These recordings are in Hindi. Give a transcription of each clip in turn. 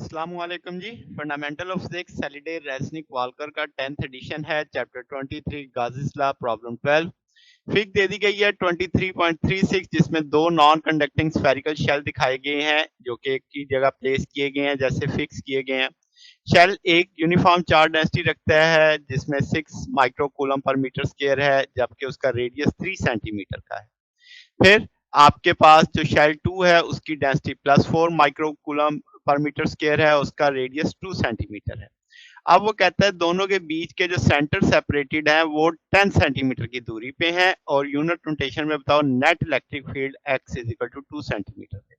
अस्सलामुअलैकुम जी। Fundamental of physics Halliday Resnick Walker का 10th एडिशन है। Chapter 23 Gauss's law problem 12। Fig दे दी गई है 23.36 जिसमें दो नॉन कंडक्टिंग स्फेरिकल शेल दिखाए गए हैं जो कि एक की जगह प्लेस किए गए हैं जैसे फिक्स किए गए हैं। शेल एक यूनिफॉर्म चार्ज डेंसिटी रखता है जिसमें 6 माइक्रोकूलम पर मीटर स्क्वायर है जबकि उसका रेडियस 3 सेंटीमीटर का है। फिर आपके पास जो शेल 2 है उसकी डेंसिटी +4 माइक्रोकूलम पर मीटर स्क्वायर है, उसका रेडियस 2 सेंटीमीटर है। अब वो कहता है दोनों के बीच के जो सेंटर सेपरेटेड हैं वो 10 सेंटीमीटर की दूरी पे हैं और यूनिट नोटेशन में बताओ net electric field x is equal to 2 centimetre है।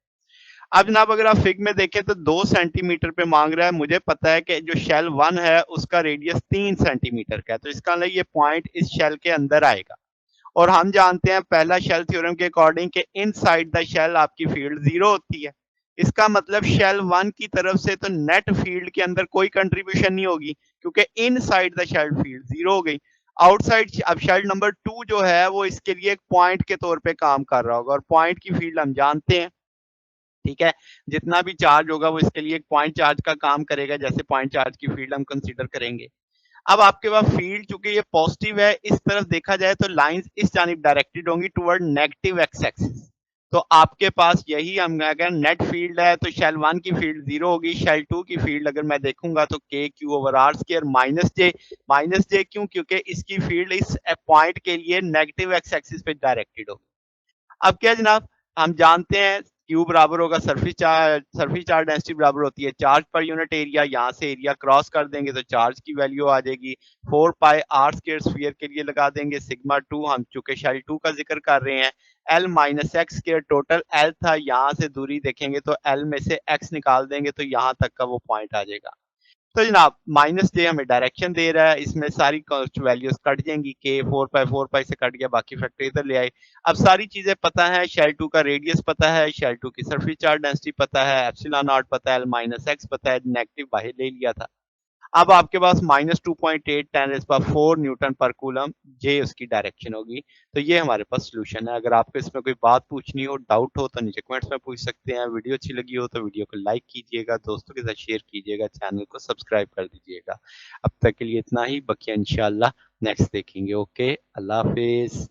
अब जनाब अगर आप फिग में देखें तो 2 सेंटीमीटर पे मांग रहा है। मुझे पता है कि जो शेल 1 है उसका रेडियस 3 सेंटीमीटर का है, तो इसका मतलब ये पॉइंट इस शेल के अंदर आएगा। और हम जानते हैं पहला शेल थ्योरम के अकॉर्डिंग कि इनसाइड द शेल आपकी फील्ड 0 होती है। इसका मतलब शेल 1 की तरफ से तो नेट फील्ड के अंदर कोई कंट्रीब्यूशन नहीं होगी क्योंकि इनसाइड द शेल फील्ड 0 हो गई। आउटसाइड अब शेल नंबर 2 जो है वो इसके लिए एक पॉइंट के तौर पे काम कर रहा होगा और पॉइंट की फील्ड हम जानते हैं। ठीक है, जितना भी चार्ज होगा वो इसके लिए एक पॉइंट चार्ज का काम करेगा, जैसे पॉइंट चार्ज की फील्ड हम कंसीडर करेंगे। अब आपके पास फील्ड चूंकि ये पॉजिटिव है, इस तरफ देखा जाए तो लाइंस इस जानिब डायरेक्टेड होंगी टुवर्ड नेगेटिव एक्स एक्सिस। तो आपके पास यही हम अगर नेट फील्ड है तो शेल 1 की फील्ड 0 होगी। शेल 2 की फील्ड अगर मैं देखूंगा तो k q over r square minus j क्यों, क्योंकि इसकी फील्ड इस पॉइंट के लिए नेगेटिव एक्स एक्सिस पे डायरेक्टेड होगी। अब क्या जनाब, हम जानते हैं क्यू बराबर होगा सरफेस चार्ज डेंसिटी बराबर होती है चार्ज पर यूनिट एरिया। यहाँ से एरिया क्रॉस कर देंगे तो चार्ज की वैल्यू आ जाएगी 4 पाई आर स्क्वायर स्फीयर के लिए लगा देंगे सिग्मा 2, हम चूंकि शेल 2 का जिक्र कर रहे हैं। L minus x square total L था, यहाँ से दूरी देखेंगे तो एल में से एक्स निकाल देंगे तो यहाँ तक का वो पॉइंट आ जाएगा। तो जनाब माइनस जे हमें डायरेक्शन दे रहा है, इसमें सारी कॉस्ट वैल्यूज कट जाएंगी। के 4 पाई से कट गया, बाकी फैक्टर इधर ले आए। अब सारी चीजें पता है, शेल 2 का रेडियस पता है, शेल 2 की सरफेस चार्ज डेंसिटी पता है, एप्सिलॉन नॉट पता है, एल माइनस एक्स पता है, नेगेटिव बाहर ले लिया था। अब आपके पास -2.8 10⁴ न्यूटन पर कूलम जे उसकी डायरेक्शन होगी। तो ये हमारे पास सोल्यूशन है। अगर आपको इसमें कोई बात पूछनी हो, डाउट हो तो नीचे कमेंट्स में पूछ सकते हैं। वीडियो अच्छी लगी हो तो वीडियो को लाइक कीजिएगा, दोस्तों के साथ शेयर कीजिएगा, चैनल को सब्सक्राइब कर दीजिएगा। अब तक के लिए इतना ही, बाकी इंशाल्लाह नेक्स्ट देखेंगे। ओके, अल्लाह हाफिज।